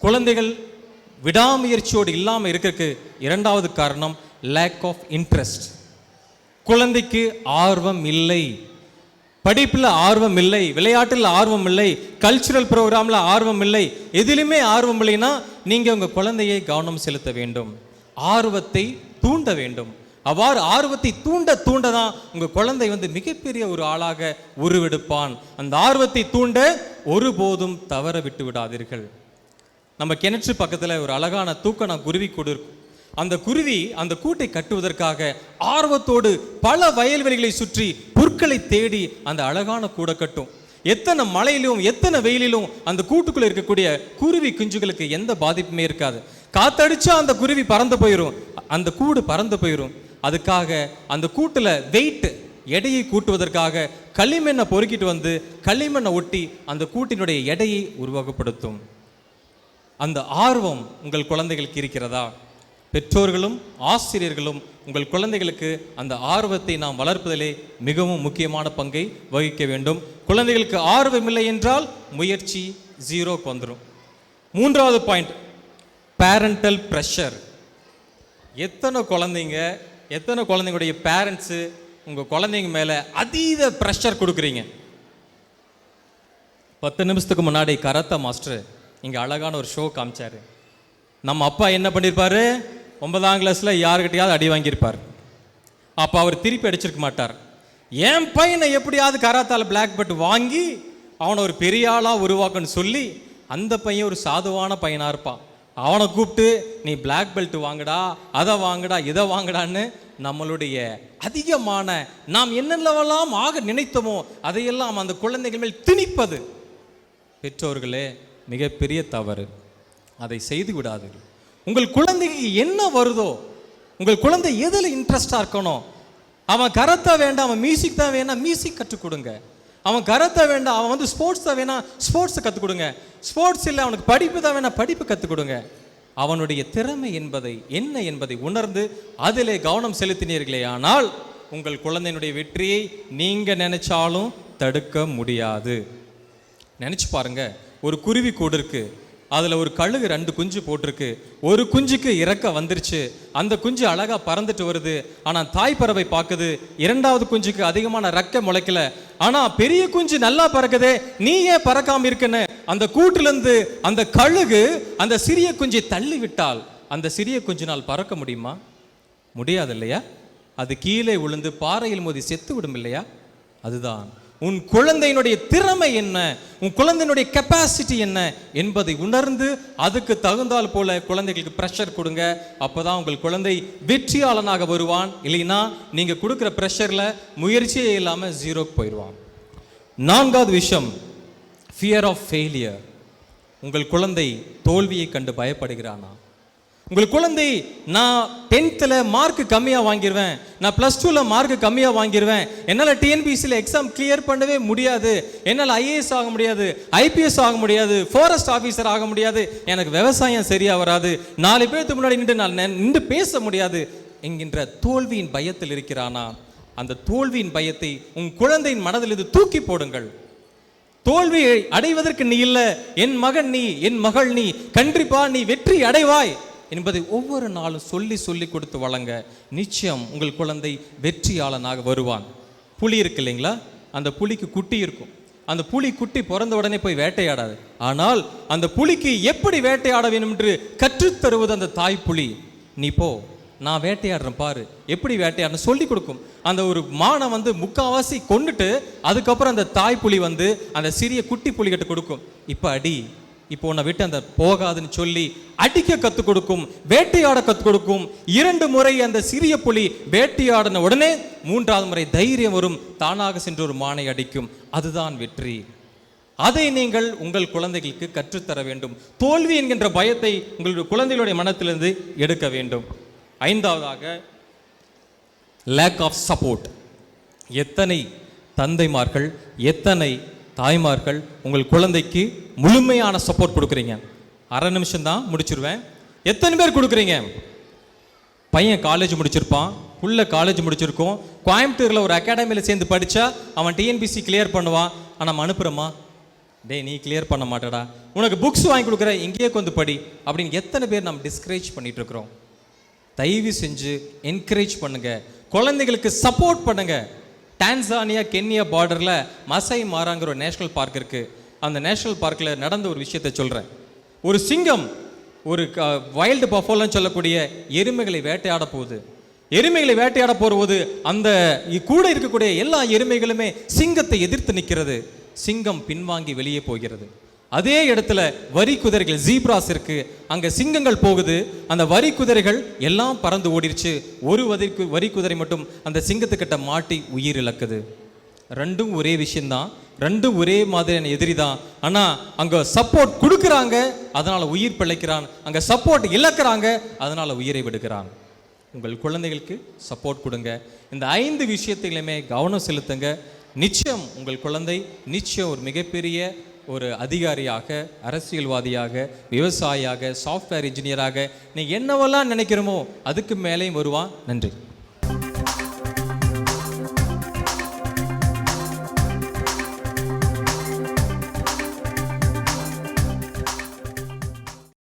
குழந்தைகள் விடாமுயற்சியோடு இல்லாமல் இருக்கிறதுக்கு இரண்டாவது காரணம் லேக் ஆஃப் இன்ட்ரெஸ்ட். குழந்தைக்கு ஆர்வம் இல்லை, படிப்பில் ஆர்வம் இல்லை, விளையாட்டில் ஆர்வம் இல்லை, கல்ச்சுரல் ப்ரோக்ராமில் ஆர்வம் இல்லை, எதிலுமே ஆர்வம் இல்லைன்னா நீங்கள் உங்கள் குழந்தையை கவனம் செலுத்த வேண்டும், ஆர்வத்தை தூண்ட வேண்டும். அவ்வாறு ஆர்வத்தை தூண்ட தான் உங்கள் குழந்தை மிகப்பெரிய ஒரு ஆளாக உருவெடுப்பான். அந்த ஆர்வத்தை தூண்ட ஒருபோதும் தவற விட்டு விடாதீர்கள். நம்ம கிணற்று பக்கத்தில் ஒரு அழகான தூக்கணா குருவி கூடு இருக்கும். அந்த குருவி அந்த கூட்டை கட்டுவதற்காக ஆர்வத்தோடு பல வயல்வெளிகளை சுற்றி புற்களை தேடி அந்த அழகான கூடை கட்டும். எத்தனை மழையிலும் எத்தனை வெயிலிலும் அந்த கூட்டுக்குள்ள இருக்கக்கூடிய குருவி குஞ்சுகளுக்கு எந்த பாதிப்புமே இருக்காது. காத்தடிச்சா அந்த குருவி பறந்து போயிடும், அந்த கூடு பறந்து போயிடும். அதுக்காக அந்த கூட்டுல வெயிட் எடையை கூட்டுவதற்காக களிமண்ணை பொறுக்கிட்டு வந்து களிமண்ணை ஒட்டி அந்த கூட்டினுடைய எடையை உருவகப்படுத்தும். அந்த ஆர்வம் உங்கள் குழந்தைகளுக்கு இருக்கிறதா? பெற்றோர்களும் ஆசிரியர்களும் உங்கள் குழந்தைகளுக்கு அந்த ஆர்வத்தை நாம் வளர்ப்பதிலே மிகவும் முக்கியமான பங்கை வகிக்க வேண்டும். குழந்தைகளுக்கு ஆர்வம் இல்லை என்றால் முயற்சி ஜீரோக்கு வந்துடும். மூன்றாவது பாயிண்ட், பேரண்டல் ப்ரெஷர். எத்தனை குழந்தைங்களுடைய பேரண்ட்ஸு உங்கள் குழந்தைங்க மேலே அதீத ப்ரெஷர் கொடுக்குறீங்க. 10 நிமிஷத்துக்கு முன்னாடி கராத்தே மாஸ்டர் இங்கே அழகான ஒரு ஷோ காமிச்சார். நம்ம அப்பா என்ன பண்ணியிருப்பார், 9ஆம் கிளாஸில் யாருக்கிட்டையாவது அடி வாங்கியிருப்பார். அப்போ அவர் திருப்பி அடிச்சிருக்க மாட்டார். என் பையனை எப்படியாவது கராத்தால பிளாக் பெல்ட் வாங்கி அவனை ஒரு பெரிய ஆளாக உருவாக்குன்னு சொல்லி அந்த பையன் ஒரு சாதுவான பையனாக இருப்பான். அவனை கூப்பிட்டு நீ பிளாக் பெல்ட் வாங்கடா, அதை வாங்கடா, இதை வாங்கடான்னு நம்மளுடைய அதிகமான நாம் என்னென்னவெல்லாம் ஆக நினைத்தோமோ அதையெல்லாம் அந்த குழந்தைகள் மேல் திணிப்பது பெற்றோர்களே மிகப்பெரிய தவறு. அதை செய்து விடாதீர்கள். உங்கள் குழந்தைக்கு என்ன வருதோ, உங்கள் குழந்தை எதில் இன்ட்ரெஸ்டாக இருக்கணும், அவன் கராத்தே வேண்டாம், அவன் மியூசிக் தான் வேணாம், மியூசிக் கற்றுக் கொடுங்க. அவன் கராத்தே வேண்டாம், அவன் ஸ்போர்ட்ஸ் தான் வேணாம், ஸ்போர்ட்ஸை கற்றுக் கொடுங்க. ஸ்போர்ட்ஸ் இல்லை, அவனுக்கு படிப்பு தான் வேணாம், படிப்பு கற்றுக் கொடுங்க. அவனுடைய திறமை என்ன என்பதை உணர்ந்து அதிலே கவனம் செலுத்தினீர்களே ஆனால் உங்கள் குழந்தையினுடைய வெற்றியை நீங்கள் நினைச்சாலும் தடுக்க முடியாது. நினச்சி பாருங்க, ஒரு குருவி கூடு இருக்கு, அதில் ஒரு கழுகு 2 குஞ்சு போட்டிருக்கு. ஒரு குஞ்சுக்கு இறக்க வந்துருச்சு, அந்த குஞ்சு அழகாக பறந்துட்டு வருது. ஆனால் தாய் பறவை பார்க்குது, 2வது குஞ்சுக்கு அதிகமான ரெக்கை முளைக்கல, ஆனால் பெரிய குஞ்சு நல்லா பறக்குதே, நீ ஏன் பறக்காம இருக்குன்னு அந்த கூட்டிலிருந்து அந்த கழுகு அந்த சிறிய குஞ்சை தள்ளி விட்டால் அந்த சிறிய குஞ்சினால் பறக்க முடியுமா? முடியாது இல்லையா? அது கீழே விழுந்து பாறையில் மோதி செத்து விடும் இல்லையா? அதுதான் உன் குழந்தையினுடைய திறமை என்ன, உன் குழந்தையினுடைய கெப்பாசிட்டி என்ன என்பதை உணர்ந்து அதுக்கு தகுந்தால் போல குழந்தைகளுக்கு ப்ரெஷர் கொடுங்க. அப்போதான் உங்கள் குழந்தை வெற்றியாளனாக வருவான். இல்லைன்னா நீங்கள் கொடுக்குற ப்ரெஷரில் முயற்சியே இல்லாமல் ஜீரோக்கு போயிடுவான். 4வது விஷயம், ஃபியர் ஆஃப் ஃபெயிலியர். உங்கள் குழந்தை தோல்வியை கண்டு பயப்படுகிறானா? உங்கள் குழந்தை நான் 10th மார்க் கம்மியாக வாங்கிடுவேன், நான் +2 மார்க் கம்மியாக வாங்கிடுவேன், என்னால் டிஎன்பிசியில் எக்ஸாம் கிளியர் பண்ணவே முடியாது, என்னால் ஐஏஎஸ் ஆக முடியாது, ஐபிஎஸ் ஆக முடியாது, ஃபாரஸ்ட் ஆஃபீஸர் ஆக முடியாது, எனக்கு விவசாயம் சரியாக வராது, 4 பேருக்கு முன்னாடி நான் நின்று பேச முடியாது என்கின்ற தோல்வியின் பயத்தில் இருக்கிறானா? அந்த தோல்வியின் பயத்தை உன் குழந்தையின் மனதில் இது தூக்கி போடுங்கள். தோல்வியை அடைவதற்கு நீ இல்லை, என் மகன் நீ, என் மகள் நீ, கண்டிப்பா நீ வெற்றி அடைவாய் என்பதை ஒவ்வொரு நாளும் சொல்லி கொடுத்து வழங்க. நிச்சயம் உங்கள் குழந்தை வெற்றியாளனாக வருவான். புலி இருக்கு இல்லைங்களா, அந்த புலிக்கு குட்டி இருக்கும். அந்த புலி குட்டி பிறந்த உடனே போய் வேட்டையாடாது. ஆனால் அந்த புலிக்கு எப்படி வேட்டையாட வேண்டும் என்று கற்றுத்தருவது அந்த தாய் புலி. நீ போ, நான் வேட்டையாடுறேன் பாரு, எப்படி வேட்டையாடுறேன் சொல்லி கொடுக்கும். அந்த ஒரு மானை முக்கால்வாசி கொண்டுட்டு அதுக்கப்புறம் அந்த தாய் புலி அந்த சிறிய குட்டி புலிகிட்ட கொடுக்கும். இப்போ அடி, இப்போ உன்னை விட்டு அந்த போகாதுன்னு சொல்லி அடிக்க கற்றுக் கொடுக்கும், வேட்டையாட கற்றுக் கொடுக்கும். 2 முறை அந்த சிறிய புலி வேட்டையாடின உடனே 3வது முறை தைரியம் வரும், தானாக சென்று ஒரு மானை அடிக்கும். அதுதான் வெற்றி. அதை நீங்கள் உங்கள் குழந்தைகளுக்கு கற்றுத்தர வேண்டும். தோல்வி என்கின்ற பயத்தை உங்களுடைய குழந்தைகளுடைய மனத்திலிருந்து எடுக்க வேண்டும். 5வதாக லேக் ஆஃப் சப்போர்ட். எத்தனை தந்தைமார்கள், எத்தனை தாய்மார்கள் உங்கள் குழந்தைக்கு முழுமையான சப்போர்ட் கொடுக்குறீங்க? அரை நிமிஷம் தான் முடிச்சிருவேன். எத்தனை பேர் கொடுக்குறீங்க? பையன் காலேஜ் முடிச்சிருப்பான், புள்ள காலேஜ் முடிச்சிருக்கோம், கோயம்புத்தூரில் ஒரு அகாடமியில் சேர்ந்து படித்தா அவன் டிஎன்பிசி கிளியர் பண்ணுவான். ஆனால் நம்ம அனுப்புகிறோமா? டேய் நீ கிளியர் பண்ண மாட்டடா, உனக்கு புக்ஸ் வாங்கி கொடுக்குற, இங்கேயே கொஞ்சம் படி அப்படின்னு எத்தனை பேர் நம்ம டிஸ்கரேஜ் பண்ணிட்டு இருக்கிறோம். தயவு செஞ்சு என்கரேஜ் பண்ணுங்க, குழந்தைகளுக்கு சப்போர்ட் பண்ணுங்க. டான்சானியா கென்யா பார்டரில் மசை மாராங்கிற ஒரு நேஷனல் பார்க் இருக்குது. அந்த நேஷனல் பார்க்கில் நடந்த ஒரு விஷயத்தை சொல்கிறேன். ஒரு சிங்கம் ஒரு வைல்டு பஃபோலன்னு சொல்லக்கூடிய எருமைகளை வேட்டையாட போகுது. எருமைகளை வேட்டையாட போகும்போது அந்த கூட இருக்கக்கூடிய எல்லா எருமைகளுமே சிங்கத்தை எதிர்த்து நிற்கிறது. சிங்கம் பின்வாங்கி வெளியே போகிறது. அதே இடத்துல வரி குதிரைகள் ஜீப்ராஸ் இருக்கு, அங்க சிங்கங்கள் போகுது. அந்த வரி குதிரைகள் எல்லாம் பறந்து ஓடிருச்சு. ஒரு வரி குதிரை மட்டும் அந்த சிங்கத்துக்கிட்ட மாட்டி உயிர் இழக்குது. ரெண்டும் ஒரே விஷயம்தான், ரெண்டும் ஒரே மாதிரியான எதிரி தான். ஆனா அங்க சப்போர்ட் கொடுக்குறாங்க, அதனால உயிர் பிழைக்கிறான். அங்க சப்போர்ட் இழக்கிறாங்க, அதனால உயிரை விடுகிறான். உங்கள் குழந்தைகளுக்கு சப்போர்ட் கொடுங்க. இந்த 5 விஷயத்திலுமே கவனம் செலுத்துங்க. நிச்சயம் உங்கள் குழந்தை நிச்சயம் ஒரு மிகப்பெரிய ஒரு அதிகாரியாக, அரசியல்வாதியாக, விவசாயியாக, சாஃப்ட்வேர் இன்ஜினியராக, நீ என்னவெல்லாம் நினைக்கிறோமோ அதுக்கு மேலேயும் வருவான். நன்றி.